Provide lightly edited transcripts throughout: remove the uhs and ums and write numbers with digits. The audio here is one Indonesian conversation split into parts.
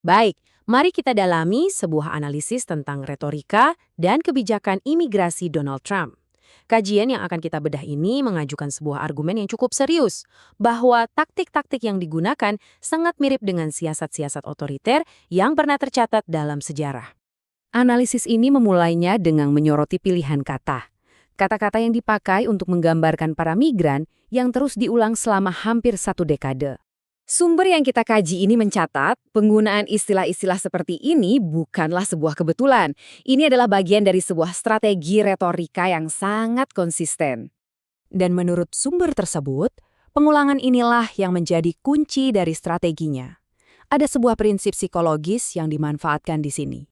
Baik, mari kita dalami sebuah analisis tentang retorika dan kebijakan imigrasi Donald Trump. Kajian yang akan kita bedah ini mengajukan sebuah argumen yang cukup serius, bahwa taktik-taktik yang digunakan sangat mirip dengan siasat-siasat otoriter yang pernah tercatat dalam sejarah. Analisis ini memulainya dengan menyoroti pilihan kata. Kata-kata yang dipakai untuk menggambarkan para migran yang terus diulang selama hampir 1 dekade. Sumber yang kita kaji ini mencatat, penggunaan istilah-istilah seperti ini bukanlah sebuah kebetulan. Ini adalah bagian dari sebuah strategi retorika yang sangat konsisten. Dan menurut sumber tersebut, pengulangan inilah yang menjadi kunci dari strateginya. Ada sebuah prinsip psikologis yang dimanfaatkan di sini.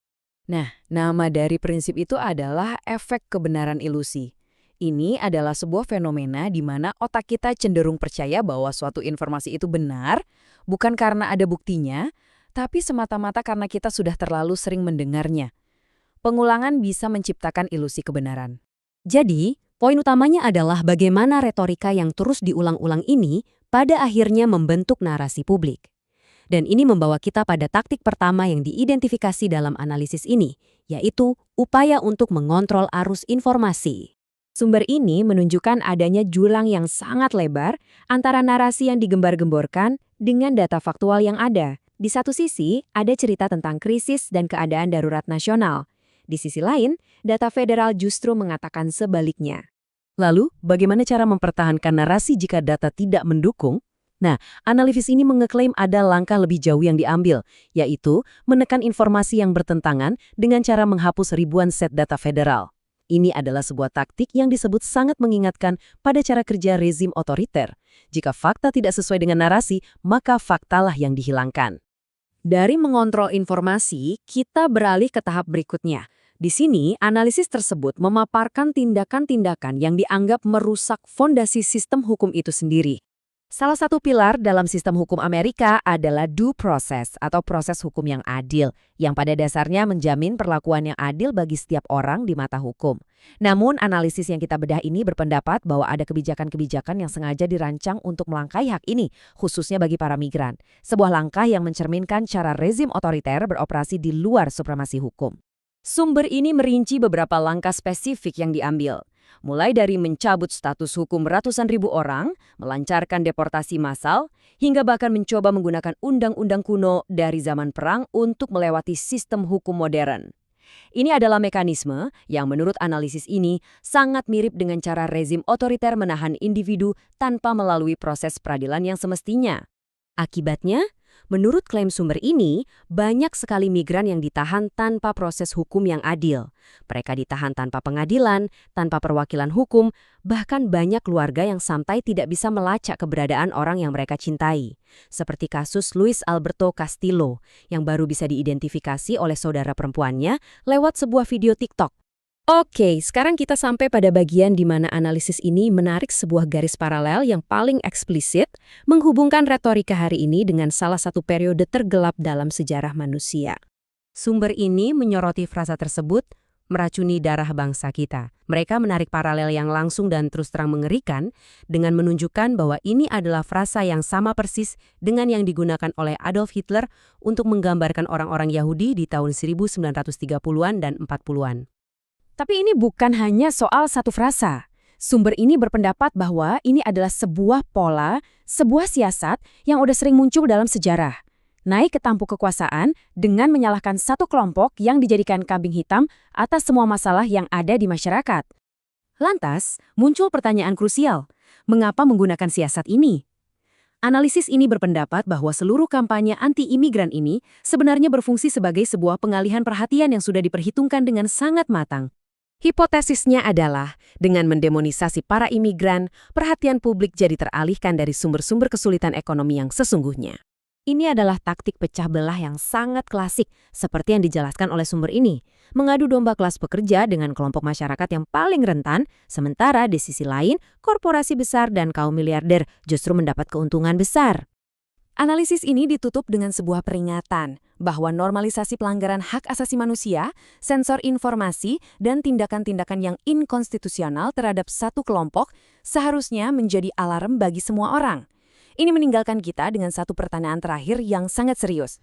Nah, nama dari prinsip itu adalah efek kebenaran ilusi. Ini adalah sebuah fenomena di mana otak kita cenderung percaya bahwa suatu informasi itu benar, bukan karena ada buktinya, tapi semata-mata karena kita sudah terlalu sering mendengarnya. Pengulangan bisa menciptakan ilusi kebenaran. Jadi, poin utamanya adalah bagaimana retorika yang terus diulang-ulang ini pada akhirnya membentuk narasi publik. Dan ini membawa kita pada taktik pertama yang diidentifikasi dalam analisis ini, yaitu upaya untuk mengontrol arus informasi. Sumber ini menunjukkan adanya jurang yang sangat lebar antara narasi yang digembar-gemborkan dengan data faktual yang ada. Di satu sisi, ada cerita tentang krisis dan keadaan darurat nasional. Di sisi lain, data federal justru mengatakan sebaliknya. Lalu, bagaimana cara mempertahankan narasi jika data tidak mendukung? Nah, analisis ini mengeklaim ada langkah lebih jauh yang diambil, yaitu menekan informasi yang bertentangan dengan cara menghapus ribuan set data federal. Ini adalah sebuah taktik yang disebut sangat mengingatkan pada cara kerja rezim otoriter. Jika fakta tidak sesuai dengan narasi, maka faktalah yang dihilangkan. Dari mengontrol informasi, kita beralih ke tahap berikutnya. Di sini, analisis tersebut memaparkan tindakan-tindakan yang dianggap merusak fondasi sistem hukum itu sendiri. Salah satu pilar dalam sistem hukum Amerika adalah due process atau proses hukum yang adil, yang pada dasarnya menjamin perlakuan yang adil bagi setiap orang di mata hukum. Namun, analisis yang kita bedah ini berpendapat bahwa ada kebijakan-kebijakan yang sengaja dirancang untuk melangkahi hak ini, khususnya bagi para migran. Sebuah langkah yang mencerminkan cara rezim otoriter beroperasi di luar supremasi hukum. Sumber ini merinci beberapa langkah spesifik yang diambil. Mulai dari mencabut status hukum ratusan ribu orang, melancarkan deportasi massal, hingga bahkan mencoba menggunakan undang-undang kuno dari zaman perang untuk melewati sistem hukum modern. Ini adalah mekanisme yang menurut analisis ini sangat mirip dengan cara rezim otoriter menahan individu tanpa melalui proses peradilan yang semestinya. Akibatnya, menurut klaim sumber ini, banyak sekali migran yang ditahan tanpa proses hukum yang adil. Mereka ditahan tanpa pengadilan, tanpa perwakilan hukum, bahkan banyak keluarga yang sampai tidak bisa melacak keberadaan orang yang mereka cintai. Seperti kasus Luis Alberto Castillo, yang baru bisa diidentifikasi oleh saudara perempuannya lewat sebuah video TikTok. Oke, sekarang kita sampai pada bagian di mana analisis ini menarik sebuah garis paralel yang paling eksplisit menghubungkan retorika hari ini dengan salah satu periode tergelap dalam sejarah manusia. Sumber ini menyoroti frasa tersebut, meracuni darah bangsa kita. Mereka menarik paralel yang langsung dan terus terang mengerikan dengan menunjukkan bahwa ini adalah frasa yang sama persis dengan yang digunakan oleh Adolf Hitler untuk menggambarkan orang-orang Yahudi di tahun 1930-an dan 40-an. Tapi ini bukan hanya soal satu frasa. Sumber ini berpendapat bahwa ini adalah sebuah pola, sebuah siasat yang udah sering muncul dalam sejarah. Naik ke tampuk kekuasaan dengan menyalahkan satu kelompok yang dijadikan kambing hitam atas semua masalah yang ada di masyarakat. Lantas, muncul pertanyaan krusial. Mengapa menggunakan siasat ini? Analisis ini berpendapat bahwa seluruh kampanye anti-imigran ini sebenarnya berfungsi sebagai sebuah pengalihan perhatian yang sudah diperhitungkan dengan sangat matang. Hipotesisnya adalah, dengan mendemonisasi para imigran, perhatian publik jadi teralihkan dari sumber-sumber kesulitan ekonomi yang sesungguhnya. Ini adalah taktik pecah belah yang sangat klasik, seperti yang dijelaskan oleh sumber ini. Mengadu domba kelas pekerja dengan kelompok masyarakat yang paling rentan, sementara di sisi lain, korporasi besar dan kaum miliarder justru mendapat keuntungan besar. Analisis ini ditutup dengan sebuah peringatan bahwa normalisasi pelanggaran hak asasi manusia, sensor informasi, dan tindakan-tindakan yang inkonstitusional terhadap satu kelompok seharusnya menjadi alarm bagi semua orang. Ini meninggalkan kita dengan satu pertanyaan terakhir yang sangat serius.